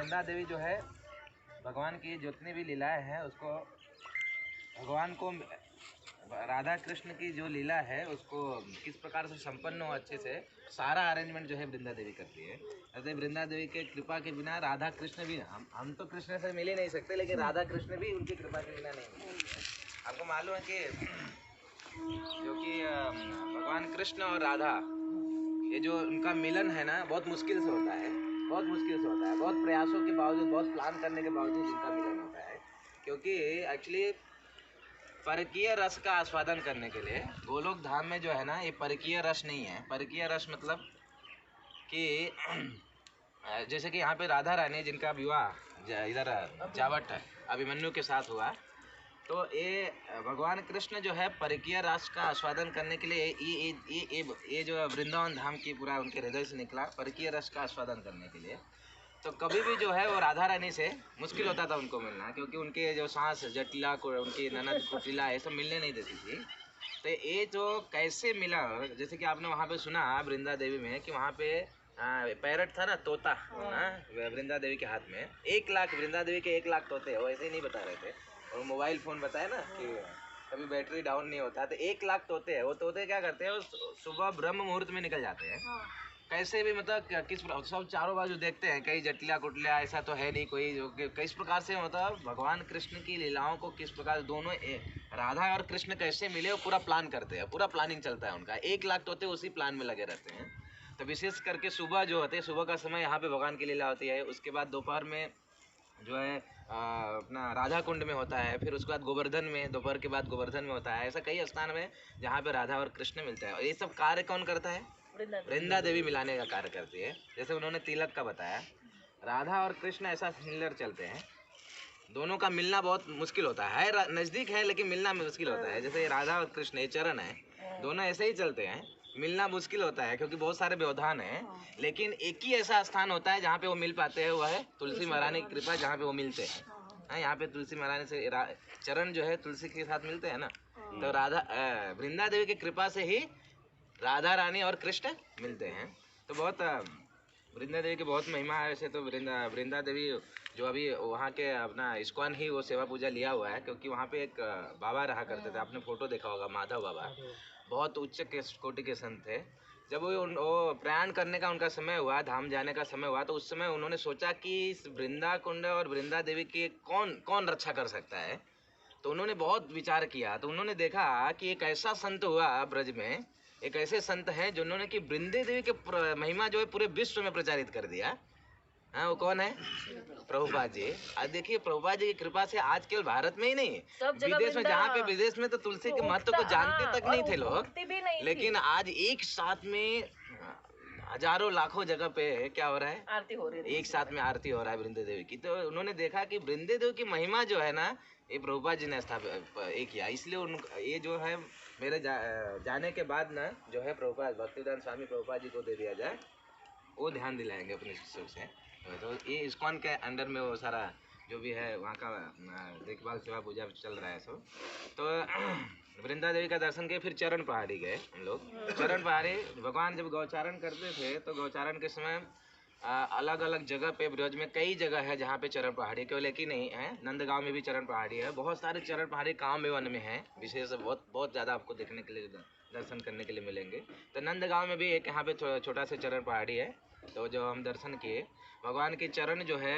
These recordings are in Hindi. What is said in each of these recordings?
वृंदा देवी जो है भगवान की जितनी भी लीलाएं हैं उसको भगवान को राधा कृष्ण की जो लीला है उसको किस प्रकार से संपन्न हो अच्छे से सारा अरेंजमेंट जो है वृंदा देवी करती है। अतः वृंदा देवी के कृपा के बिना राधा कृष्ण भी हम तो कृष्ण से मिल ही नहीं सकते, लेकिन राधा कृष्ण भी उनकी कृपा के बिना नहीं मिल सकते। आपको मालूम है कि जो कि भगवान कृष्ण और राधा ये जो उनका मिलन है ना बहुत मुश्किल से होता है, बहुत मुश्किल से होता है, बहुत प्रयासों के बावजूद, बहुत प्लान करने के बावजूद उनका मिलन होता है। क्योंकि एक्चुअली परकीय रस का आस्वादन करने के लिए गोलोक धाम में जो है ना ये परकीय रस नहीं है। परकीय रस मतलब कि जैसे कि यहाँ पे राधा रानी जिनका विवाह इधर जावट अभिमन्यु के साथ हुआ, तो ये भगवान कृष्ण जो है परकीय रस का आस्वादन करने के लिए ये जो वृंदावन धाम की पूरा उनके हृदय से निकला परकीय रस का आस्वादन करने के लिए। तो कभी भी जो है वो राधा रानी से मुश्किल होता था उनको मिलना, क्योंकि उनके जो सांस जटिला को उनकी ननद कुटिला ये सब मिलने नहीं देती थी। तो ये जो कैसे मिला, जैसे कि आपने वहाँ पे सुना वृंदा देवी में कि वहाँ पे पैरट था ना, तोता, वृंदा देवी के हाथ में 1 लाख, वृंदा देवी के 1 लाख तोते, वो ऐसे ही नहीं बता रहे थे, और मोबाइल फ़ोन बताया ना कि कभी बैटरी डाउन नहीं होता। तो 1 लाख तोते हैं, वो तोते क्या करते हैं, वो सुबह ब्रह्म मुहूर्त में निकल जाते हैं। कैसे भी मतलब किस सब चारों बाजू देखते हैं, कहीं जटिला कुटलिया ऐसा तो है नहीं कोई, जो किस प्रकार से मतलब भगवान कृष्ण की लीलाओं को किस प्रकार दोनों राधा और कृष्ण कैसे मिले वो पूरा प्लान करते हैं, पूरा प्लानिंग चलता है उनका। 1 लाख तोते उसी प्लान में लगे रहते हैं। तो विशेष करके सुबह जो होते हैं, सुबह का समय यहाँ पे भगवान की लीला होती है। उसके बाद दोपहर में जो है अपना राधा कुंड में होता है, फिर उसके बाद गोवर्धन में, दोपहर के बाद गोवर्धन में होता है। ऐसा कई स्थान में जहाँ पे राधा और कृष्ण मिलते हैं। और ये सब कार्य कौन करता है? वृंदा देवी मिलाने का कार्य करती है। जैसे उन्होंने तिलक का बताया, राधा और कृष्ण ऐसा सिमिलर चलते हैं, दोनों का मिलना बहुत मुश्किल होता है, नज़दीक है लेकिन मिलना मुश्किल होता है। जैसे राधा और कृष्ण ये चरण है, दोनों ऐसे ही चलते हैं, मिलना मुश्किल होता है क्योंकि बहुत सारे व्यवधान हैं। लेकिन एक ही ऐसा स्थान होता है जहाँ पे वो मिल पाते हैं, वह है तुलसी महारानी की कृपा, जहाँ पे वो मिलते हैं। यहाँ पे तुलसी महारानी से चरण जो है तुलसी के साथ मिलते हैं ना, तो राधा वृंदा देवी की कृपा से ही राधा रानी और कृष्ण मिलते हैं। तो बहुत वृंदा देवी की बहुत महिमा है। वैसे तो वृंदा देवी जो अभी वहाँ के अपना इस्कॉन ही वो सेवा पूजा लिया हुआ है, क्योंकि वहाँ पे एक बाबा रहा करते थे, आपने फोटो देखा होगा, माधव बाबा, बहुत उच्च कोटि के संत थे। जब वो प्रयाण करने का उनका समय हुआ, धाम जाने का समय हुआ, तो उस समय उन्होंने सोचा कि इस वृंदा कुंड और वृंदा देवी की कौन कौन रक्षा कर सकता है। तो उन्होंने बहुत विचार किया, तो उन्होंने देखा कि एक ऐसा संत हुआ ब्रज में, एक ऐसे संत हैं जिन्होंने कि वृंदा देवी के महिमा जो है पूरे विश्व में प्रचारित कर दिया। हाँ, वो कौन है? प्रभुपाद जी। आज देखिए प्रभुपाद जी की कृपा से आज केवल भारत में ही नहीं, विदेश में, जहाँ पे विदेश में तो तुलसी के महत्व को जानते तक नहीं थे लोग, लेकिन आज एक साथ में हजारों लाखों जगह पे क्या हो रहा है, आरती हो रही है, एक साथ में आरती हो रहा है वृंदा देवी की। तो उन्होंने देखा कि वृंदा देवी की महिमा जो है ना, ये प्रभुपाद जी ने स्थापित किया। इसलिए ये जो है मेरे जाने के बाद ना जो है प्रभुपाद भक्तिवेदांत स्वामी प्रभुपाद जी को दे दिया जाए, वो ध्यान दिलाएंगे अपने शिष्यों से। तो ये इस्कॉन के अंडर में वो सारा जो भी है वहाँ का देखभाल सेवा पूजा चल रहा है सब। तो वृंदा देवी का दर्शन किए, फिर चरण पहाड़ी गए हम लोग। चरण पहाड़ी भगवान जब गौचारण करते थे तो गौचारण के समय अलग अलग जगह पे ब्रज में कई जगह है जहाँ पे चरण पहाड़ी, केवल एक ही नहीं है, नंदगांव में भी चरण पहाड़ी है, बहुत सारे चरण पहाड़ी काम में वन में है, विशेष बहुत बहुत ज़्यादा आपको देखने के लिए दर्शन करने के लिए मिलेंगे। तो नंदगांव में भी एक यहाँ पे छोटा सा चरण पहाड़ी है। तो जो हम दर्शन किए, भगवान के चरण जो है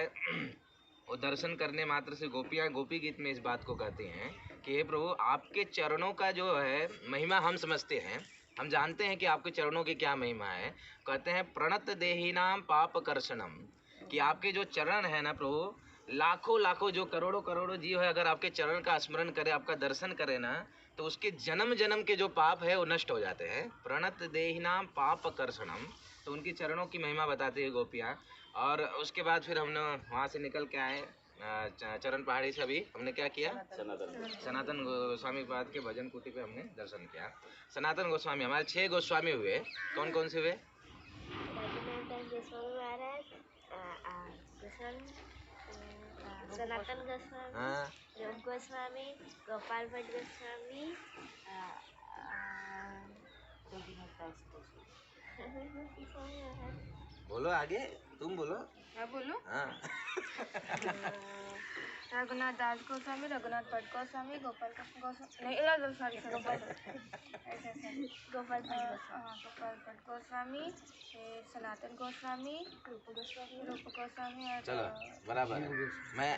वो दर्शन करने मात्र से गोपियाँ गोपी गीत में इस बात को कहती हैं कि हे प्रभु, आपके चरणों का जो है महिमा हम समझते हैं, हम जानते हैं कि आपके चरणों की क्या महिमा है। कहते हैं प्रणत देहिनाम पाप कर्षणम, कि आपके जो चरण है ना प्रभु, लाखों लाखों जो करोड़ों करोड़ों जीव है, अगर आपके चरण का स्मरण करे, आपका दर्शन करे ना, तो उसके जन्म जन्म के जो पाप है वो नष्ट हो जाते हैं। प्रणत देहिनाम पाप कर्षणम, तो उनकी चरणों की महिमा बताती है गोपियाँ। और उसके बाद फिर हमने वहाँ से निकल के आए चरण पहाड़ी से। अभी हमने क्या किया, सनातन गोस्वामी पाद के भजन कुटी पे हमने दर्शन किया। सनातन गोस्वामी, हमारे 6 गोस्वामी हुए। कौन कौन से हुए? सनातन गोस्वामी, योग गोस्वामी, गोपाल भट्ट गोस्वामी, बोलो आगे, तुम बोलो। मैं बोलूं? हाँ। रघुनाथ दास गोस्वामी, रघुनाथ भट्ट गोस्वामी, गोपाल कृष्ण गोस्वामी, नहीं सॉरी गोपाल गोपाल भट्ट गोस्वामी, सनातन गोस्वामी, रूप गोस्वामी और चलो बराबर है। मैं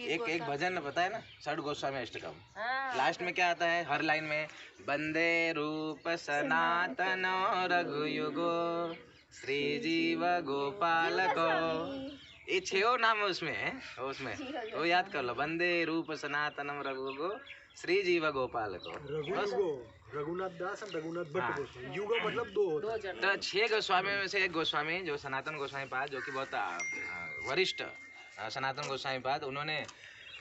एक भजन बताया ना, षड गोस्वामी अष्टकम। लास्ट में क्या आता है हर लाइन में? वंदे रूप सनातन रघुयुगो श्री जीव गोपाल को। ये 6 नाम है उसमें वो याद कर लो। वंदे रूप सनातनम रघुगो श्री जीव गोपाल को। रघुनाथ दास और रघुनाथ भट्ट गोस्वामी। युगो मतलब दो तो 6 गोस्वामी में से एक गोस्वामी जो सनातन गोस्वामी पाद, जो कि बहुत वरिष्ठ सनातन गोस्वामी पाद, उन्होंने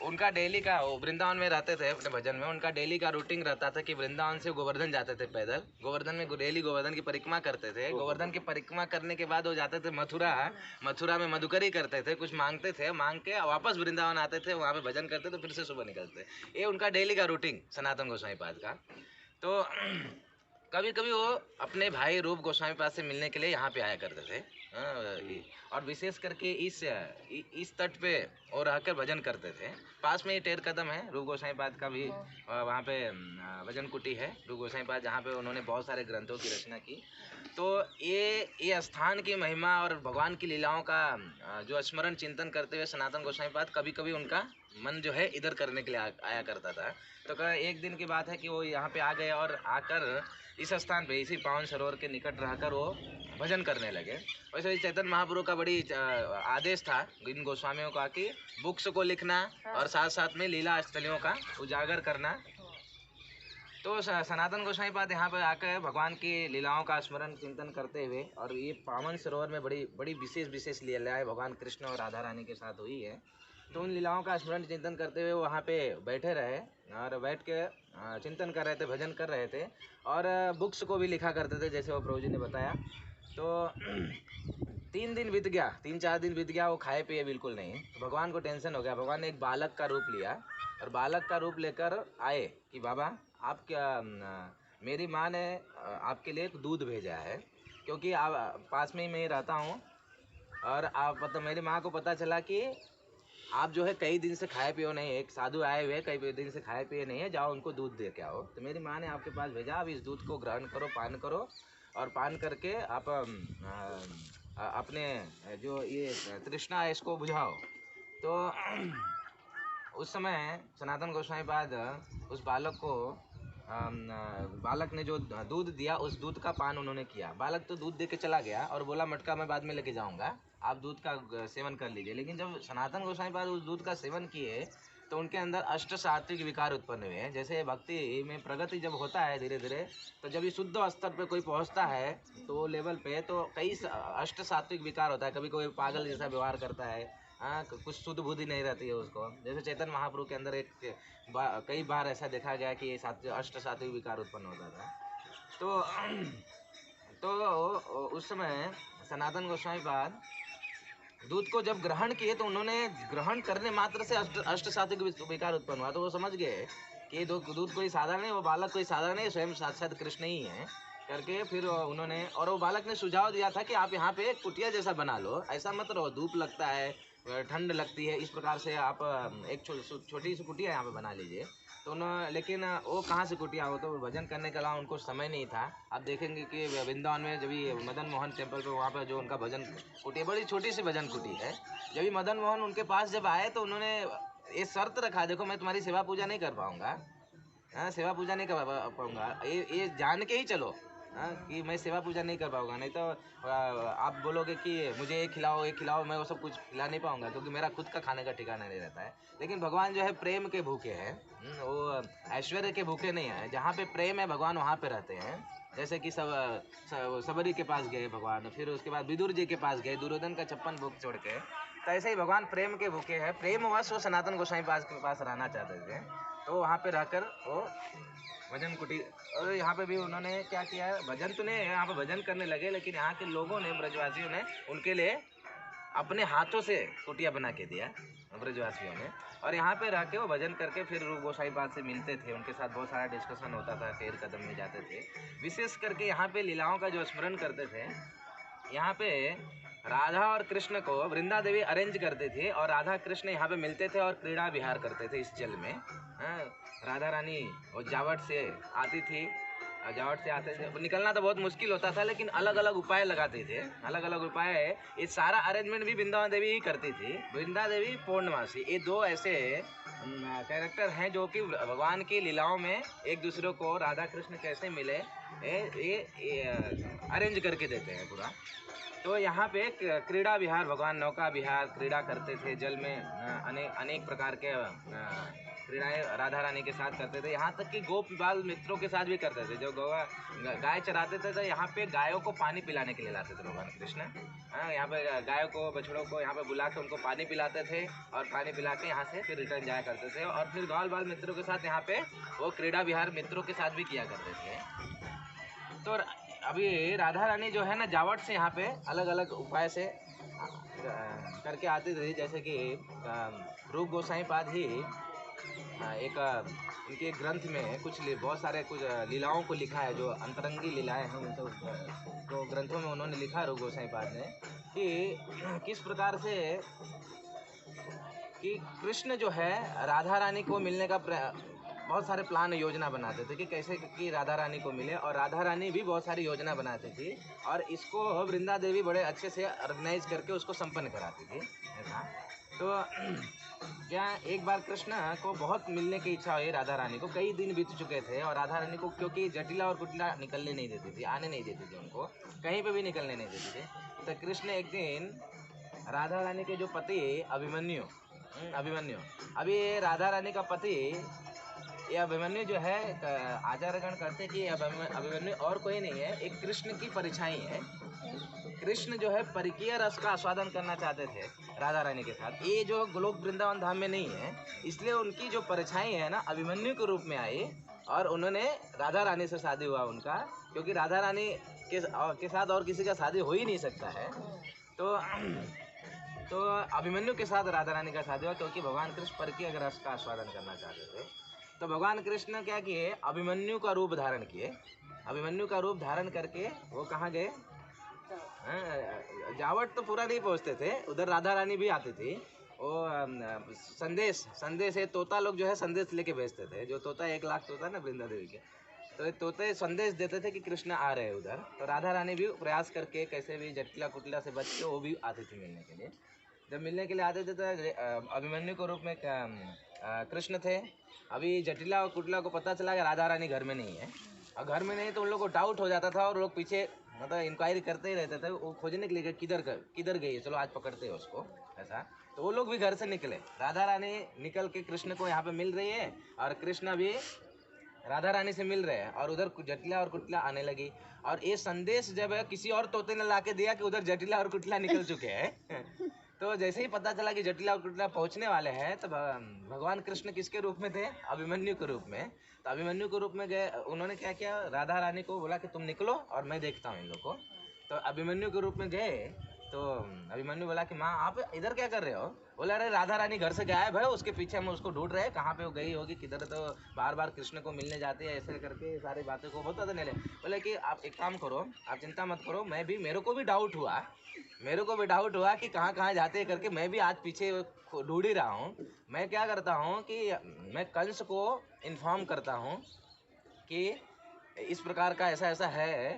उनका डेली का, वो वृंदावन में रहते थे अपने भजन में, उनका डेली का रूटीन रहता था कि वृंदावन से गोवर्धन जाते थे पैदल, गोवर्धन में डेली गोवर्धन की परिक्रमा करते थे। गोवर्धन की परिक्रमा करने के बाद वो जाते थे मथुरा में मधुकरी करते थे, कुछ मांगते थे, मांग के वापस वृंदावन आते थे, वहाँ पे भजन करते थे, फिर से सुबह निकलते। ये उनका डेली का रूटीन सनातन गोस्वामी पाद का। तो कभी कभी वो अपने भाई रूप गोस्वामी पाद से मिलने के लिए यहाँ पे आया करते थे। और विशेष करके इस तट पे और रहकर भजन करते थे। पास में ही टेर कदम है रूप गोस्वामी पाद का भी, वहाँ पे भजन कुटी है रूप गोस्वामी पाद, जहाँ पे उन्होंने बहुत सारे ग्रंथों की रचना की। तो ये स्थान की महिमा और भगवान की लीलाओं का जो स्मरण चिंतन करते हुए सनातन गोस्वामी पाद कभी कभी उनका मन जो है इधर करने के लिए आया करता था। तो एक दिन की बात है कि वो यहाँ पे आ गए और आकर इस स्थान पे, इसी पावन सरोवर के निकट रहकर वो भजन करने लगे। वैसे चैतन्य महाप्रभु का बड़ी आदेश था इन गोस्वामियों का कि बुक्स को लिखना और साथ साथ में लीला स्थलियों का उजागर करना। तो सनातन गोस्वामी पाद यहाँ पर आकर भगवान की लीलाओं का स्मरण चिंतन करते हुए, और ये पावन सरोवर में बड़ी विशेष लीलाएं भगवान कृष्ण और राधा रानी के साथ हुई है। तो उन लीलाओं का स्मरण चिंतन करते हुए वहाँ पे बैठे रहे और बैठ के चिंतन कर रहे थे, भजन कर रहे थे, और बुक्स को भी लिखा करते थे जैसे वो प्रभु जी ने बताया। तो 3 दिन बीत गया, 3-4 दिन बीत गया, वो खाए पिए बिल्कुल नहीं। तो भगवान को टेंशन हो गया। भगवान ने एक बालक का रूप लिया और बालक का रूप लेकर आए कि बाबा आप क्या, मेरी माँ ने आपके लिए एक दूध भेजा है, क्योंकि आप पास में ही मैं रहता हूँ, और आप मेरी माँ को पता चला कि आप जो है कई दिन से खाए पिए नहीं, एक साधु आए हुए कई दिन से खाए पिए नहीं है, जाओ उनको दूध दे के आओ। तो मेरी माँ ने आपके पास भेजा, आप इस दूध को ग्रहण करो, पान करो, और पान करके आप अपने जो ये तृष्णा है इसको बुझाओ। तो उस समय सनातन गोस्वामी पाद उस बालक को, बालक ने जो दूध दिया उस दूध का पान उन्होंने किया। बालक तो दूध दे के चला गया और बोला मटका मैं बाद में लेके जाऊंगा, आप दूध का सेवन कर लीजिए। लेकिन जब सनातन गोस्वामी पाद उस दूध का सेवन किए तो उनके अंदर अष्ट सात्विक विकार उत्पन्न हुए हैं। जैसे भक्ति में प्रगति जब होता है धीरे धीरे, तो जब ये शुद्ध स्तर पे कोई पहुंचता है तो लेवल पे, तो कई अष्ट सात्विक विकार होता है। कभी कोई पागल जैसा व्यवहार करता है, हाँ, कुछ शुद्ध बुद्धि नहीं रहती है उसको। जैसे चैतन्य महाप्रभु के अंदर कई बार ऐसा देखा गया कि अष्ट सात्विक विकार उत्पन्न होता था। तो उस समय सनातन गोस्वामी पाद दूध को जब ग्रहण किए तो उन्होंने ग्रहण करने मात्र से अष्ट सात्विक विकार उत्पन्न हुआ। तो वो समझ गए कि दूध कोई साधारण नहीं, वो बालक कोई साधारण नहीं, स्वयं साक्षात कृष्ण ही है करके। फिर उन्होंने, और वो बालक ने सुझाव दिया था कि आप यहाँ पे कुटिया जैसा बना लो, ऐसा मत रहो, धूप लगता है, ठंड लगती है, इस प्रकार से आप एक छोटी सी कुटिया यहाँ पे बना लीजिए। तो उन्होंने, लेकिन वो कहाँ से कुटिया हो, तो भजन करने के अलावा उनको समय नहीं था। आप देखेंगे कि वृंदावन में जब ये मदन मोहन टेम्पल पे, वहाँ पर जो उनका भजन कुटी, बड़ी छोटी सी भजन कुटी है। जब ये मदन मोहन उनके पास जब आए तो उन्होंने ये शर्त रखा, देखो मैं तुम्हारी सेवा पूजा नहीं कर पाऊँगा, हाँ सेवा पूजा नहीं कर पाऊँगा, ये जान के ही चलो, हाँ, कि मैं सेवा पूजा नहीं कर पाऊँगा। नहीं तो आप बोलोगे कि मुझे ये खिलाओ, मैं वो सब कुछ खिला नहीं पाऊँगा, क्योंकि मेरा खुद का खाने का ठिकाना नहीं रहता है। लेकिन भगवान जो है प्रेम के भूखे हैं, वो ऐश्वर्य के भूखे नहीं है। जहाँ पे प्रेम है भगवान वहाँ पे रहते हैं। जैसे कि सबरी के पास गए भगवान, फिर उसके बाद विदुर जी के पास गए दुर्योधन का 56 भूख छोड़ के। तो ऐसे ही भगवान प्रेम के भूखे हैं, प्रेमवश वो सनातन गोस्वामी के पास रहना चाहते थे। तो वहाँ पे रहकर वो भजन कुटी, और यहाँ पे भी उन्होंने क्या किया है, भजन तो नहीं, यहाँ पे भजन करने लगे, लेकिन यहाँ के लोगों ने, ब्रजवासियों ने उनके लिए अपने हाथों से कुटिया बना के दिया ब्रजवासियों ने। और यहाँ पे रह के वो भजन करके फिर रूप गोस्वामी पाद से मिलते थे, उनके साथ बहुत सारा डिस्कशन होता था, टेर कदम में जाते थे। विशेष करके यहाँ पे लीलाओं का जो स्मरण करते थे। यहाँ पे राधा और कृष्ण को वृंदा देवी अरेंज करते थे और राधा कृष्ण यहाँ पे मिलते थे और क्रीड़ा विहार करते थे इस जल में। हाँ, राधा रानी और जावट से आती थी, जावट से आते थे, निकलना तो बहुत मुश्किल होता था, लेकिन अलग अलग उपाय लगाते थे, अलग अलग उपाय। ये सारा अरेंजमेंट भी वृंदावन देवी ही करती थी, वृंदा देवी, पूर्णमासी। ये दो ऐसे कैरेक्टर हैं जो कि भगवान की लीलाओं में एक दूसरे को राधा कृष्ण कैसे मिले ये अरेंज करके देते हैं पूरा। तो यहाँ पे क्रीड़ा विहार, भगवान नौका विहार क्रीड़ा करते थे जल में, अनेक प्रकार के क्रीड़ाएं राधा रानी के साथ करते थे। यहाँ तक कि गोप बाल मित्रों के साथ भी करते थे। जो गाय चराते थे तो यहाँ पे गायों को पानी पिलाने के लिए लाते थे भगवान कृष्ण। हाँ, यहाँ पे गायों को, बछड़ों को यहाँ पे बुला के उनको पानी पिलाते थे और पानी पिला के यहाँ से फिर रिटर्न जाया करते थे। और फिर ग्वाल बाल मित्रों के साथ यहाँ पे वो क्रीड़ा विहार मित्रों के साथ भी किया करते थे। तो अभी राधा रानी जो है ना, जावट से यहाँ पे अलग अलग उपाय से करके आती थी। जैसे कि रूप गोसाई पाद ही एक उनके ग्रंथ में बहुत सारे कुछ लीलाओं को लिखा है, जो अंतरंगी लीलाएं हैं उन सब तो ग्रंथों में उन्होंने लिखा, रूप गोसाई पाद ने, कि किस प्रकार से कि कृष्ण जो है राधा रानी को मिलने का बहुत सारे प्लान योजना बनाते थे कि कैसे कि राधा रानी को मिले, और राधा रानी भी बहुत सारी योजना बनाती थी और इसको वृंदा देवी बड़े अच्छे से ऑर्गेनाइज करके उसको संपन्न कराती थी, ऐसा। तो क्या एक बार कृष्ण को बहुत मिलने की इच्छा हुई राधा रानी को, कई दिन बीत चुके थे और राधा रानी को क्योंकि जटिला और कुटिला निकलने नहीं देती थी, आने नहीं देती थी, उनको कहीं पे भी निकलने नहीं देती थी। तो कृष्ण एक दिन राधा रानी के जो पति अभिमन्यु, अभी राधा रानी का पति ये अभिमन्यु जो है, आचार्यगण कहते हैं कि अभिमन्यु और कोई नहीं है, एक कृष्ण की परिछाई है। कृष्ण जो है परिकीय रस का आस्वादन करना चाहते थे राधा रानी के साथ। ये जो गोलोक वृंदावन धाम में नहीं है, इसलिए उनकी जो परिछाई है ना, अभिमन्यु के रूप में आई और उन्होंने राधा रानी से शादी हुआ उनका, क्योंकि राधा रानी के साथ और किसी का शादी हो ही नहीं सकता है। तो अभिमन्यु के साथ राधा रानी का शादी हुआ, क्योंकि भगवान कृष्ण परिकीय रस का आस्वादन करना चाहते थे। तो भगवान कृष्ण क्या किए, अभिमन्यु का रूप धारण किए। अभिमन्यु का रूप धारण करके वो कहाँ गए, जावट तो पूरा नहीं पहुँचते थे, उधर राधा रानी भी आती थी। वो संदेश है, तोता लोग जो है संदेश लेके भेजते थे, जो तोता 1 लाख तोता ना वृंदा देवी के, तो ये तोते संदेश देते थे कि कृष्ण आ रहे हैं उधर। तो राधा रानी भी प्रयास करके कैसे भी जटिला कुटिला से बच के वो भी आती थी मिलने के लिए। जब मिलने के लिए आते थे तो अभिमन्यु के रूप में कृष्ण थे। अभी जटिला और कुटिला को पता चला कि राधा रानी घर में नहीं है, और घर में नहीं तो उन लोग को डाउट हो जाता था और लोग पीछे मतलब इंक्वायरी करते ही रहते थे, वो खोजने के लिए किधर गई है, चलो आज पकड़ते हैं उसको, ऐसा। तो वो लोग भी घर से निकले, राधा रानी निकल के कृष्ण को यहाँ पे मिल रही है और कृष्ण भी राधा रानी से मिल रहे हैं, और उधर जटिला और कुटिला आने लगी। और ये संदेश जब किसी और तोते ने ला के दिया कि उधर जटिला और कुटिला निकल चुके हैं तो जैसे ही पता चला कि जटिला और कुटिला पहुंचने वाले हैं, तो भगवान कृष्ण किसके रूप में थे, अभिमन्यु के रूप में। तो अभिमन्यु के रूप में गए, उन्होंने क्या किया, राधा रानी को बोला कि तुम निकलो और मैं देखता हूँ इन लोग को। तो अभिमन्यु के रूप में गए, तो अभिमन्यु बोला कि माँ आप इधर क्या कर रहे हो। बोला अरे राधा रानी घर से गायब है, उसके पीछे हम उसको ढूंढ रहे हैं, कहाँ पे वो गई होगी, किधर, तो बार बार कृष्ण को मिलने जाते हैं, ऐसे करके सारी बातें को बता देने लगे। बोले कि आप एक काम करो, आप चिंता मत करो, मेरे को भी डाउट हुआ कि कहाँ कहाँ जाते हैं करके, मैं भी आज पीछे ढूंढ ही रहा हूँ। मैं क्या करता हूँ कि मैं कंस को इन्फॉर्म करता हूँ कि इस प्रकार का ऐसा ऐसा है,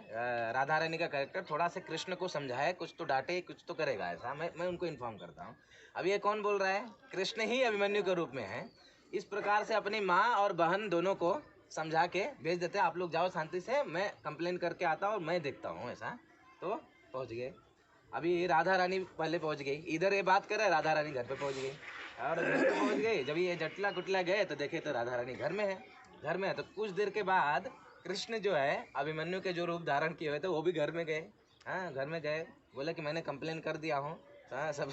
राधा रानी का कैरेक्टर, थोड़ा से कृष्ण को समझाए, कुछ तो डांटे, कुछ तो करेगा, ऐसा मैं उनको इन्फॉर्म करता हूँ। अब ये कौन बोल रहा है, कृष्ण ही अभिमन्यु के रूप में है। इस प्रकार से अपनी माँ और बहन दोनों को समझा के भेज देते हैं, आप लोग जाओ शांति से, मैं कंप्लेन करके आता हूँ और मैं देखता हूँ, ऐसा। तो पहुँच गए। अभी राधा रानी पहले पहुँच गई, इधर ये बात कर रहे, राधा रानी घर पे पहुँच गई, और घर पे पहुँच गई। जब ये जटिला कुटिला गए तो देखे तो राधा रानी घर में है। तो कुछ देर के बाद कृष्ण जो है अभिमन्यु के जो रूप धारण किए हुए थे वो भी घर में गए। हाँ, घर में गए, बोले कि मैंने कंप्लेन कर दिया हूँ, हाँ सब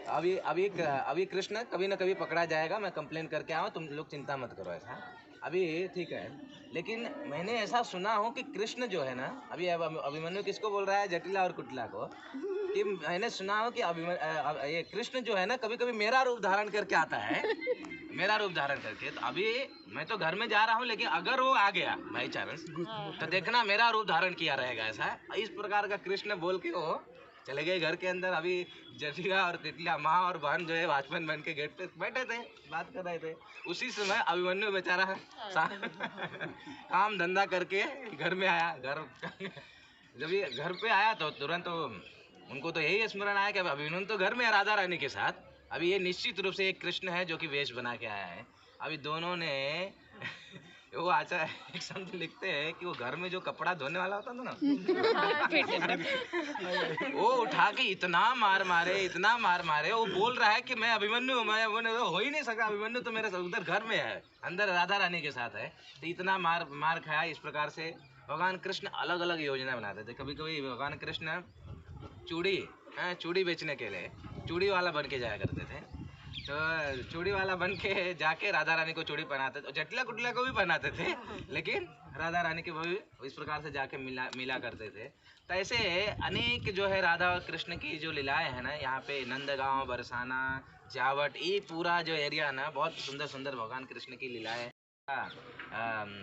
अभी कृष्ण कभी ना कभी पकड़ा जाएगा, मैं कंप्लेन करके आऊँ, तुम लोग चिंता मत करो, ऐसा। अभी ठीक है, लेकिन मैंने ऐसा सुना हो कि कृष्ण जो है ना, अभी अभिमन्यु किसको बोल रहा है, जटिला और कुटिला को, कि मैंने सुना हो कि ये कृष्ण जो है ना कभी कभी मेरा रूप धारण करके आता है, मेरा रूप धारण करके। तो अभी मैं तो घर में जा रहा हूँ, लेकिन अगर वो आ गया बाई चांस तो देखना मेरा रूप धारण किया रहेगा, ऐसा। इस प्रकार का कृष्ण बोल के वो चले गए घर के अंदर। अभी जटिया और तितलिया माँ और बहन जो है वॉचमैन बन के गेट पे बैठे थे, बात कर रहे थे। उसी समय अभिमन्यु बेचारा काम धंधा करके घर में आया। जब ये घर पे आया तो तुरंत उनको तो यही स्मरण आया कि अभिमन्यु तो घर में है राधा रानी के साथ। अभी ये निश्चित रूप से एक कृष्ण है जो कि वेश बना के आया है। अभी दोनों ने वो आचार्य एक संत लिखते हैं कि वो घर में जो कपड़ा धोने वाला होता था ना वो उठा के इतना मार मारे। वो बोल रहा है कि मैं अभिमन्यु, मैं हो ही नहीं सकता, अभिमन्यु तो मेरे उधर घर में है, अंदर राधा रानी के साथ है। तो इतना मार खाया। इस प्रकार से भगवान कृष्ण अलग अलग योजना बनाते थे। कभी कभी भगवान कृष्ण चूड़ी बेचने के लिए चूड़ी वाला बन के जाया करते थे। तो चूड़ी वाला बन के जाके राधा रानी को चूड़ी पहनाते थे, जटिला कुटला को भी पहनाते थे, लेकिन राधा रानी के वो भी इस प्रकार से जाके मिला करते थे। तो ऐसे अनेक जो है राधा और कृष्ण की जो लीलाएं हैं ना, यहाँ पे नंदगांव, बरसाना, जावट, ये पूरा जो एरिया ना बहुत सुंदर सुंदर भगवान कृष्ण की लीलाएं।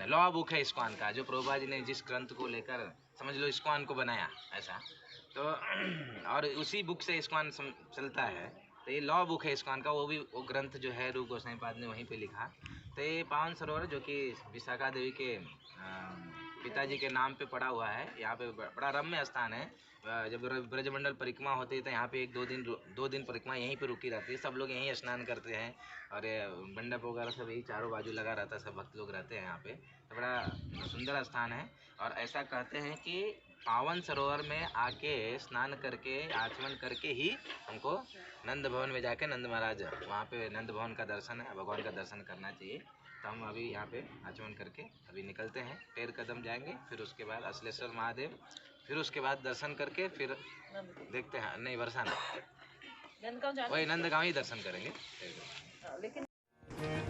लॉ बुक है इस्कॉन का, जो प्रभुपाद जी ने जिस ग्रंथ को लेकर समझ लो इस्कॉन को बनाया ऐसा, तो और उसी बुक से इस्कॉन चलता है। तो ये लॉ बुक है इस्कॉन का, वो ग्रंथ जो है रूप गोस्वामी पाद ने वहीं पे लिखा। तो ये पावन सरोवर जो कि विशाखा देवी के पिताजी के नाम पे पड़ा हुआ है, यहाँ पे बड़ा रम्य स्थान है। जब ब्रजमंडल परिक्रमा होती है तो यहाँ पे 2 दिन परिक्रमा यहीं पे रुकी रहती है। सब लोग यहीं स्नान करते हैं और मंडप वगैरह सब यही चारों बाजू लगा रहता है, सब भक्त लोग रहते हैं यहाँ पे। तो बड़ा सुंदर स्थान है। और ऐसा कहते हैं कि पावन सरोवर में आके स्नान करके आचमन करके ही हमको नंद भवन में जाके नंद महाराज वहाँ पे नंद भवन का दर्शन है, भगवान का दर्शन करना चाहिए। तो हम अभी यहाँ पे आचमन करके अभी निकलते हैं, 13 कदम जाएंगे, फिर उसके बाद अश्लेश्वर महादेव, फिर उसके बाद दर्शन करके फिर देखते हैं, नहीं बरसाना वही नंदगांव ही दर्शन करेंगे।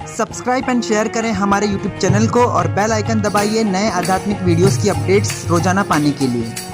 सब्सक्राइब एंड शेयर करें हमारे YouTube चैनल को और बेल आइकन दबाइए नए आध्यात्मिक वीडियोस की अपडेट्स रोजाना पाने के लिए।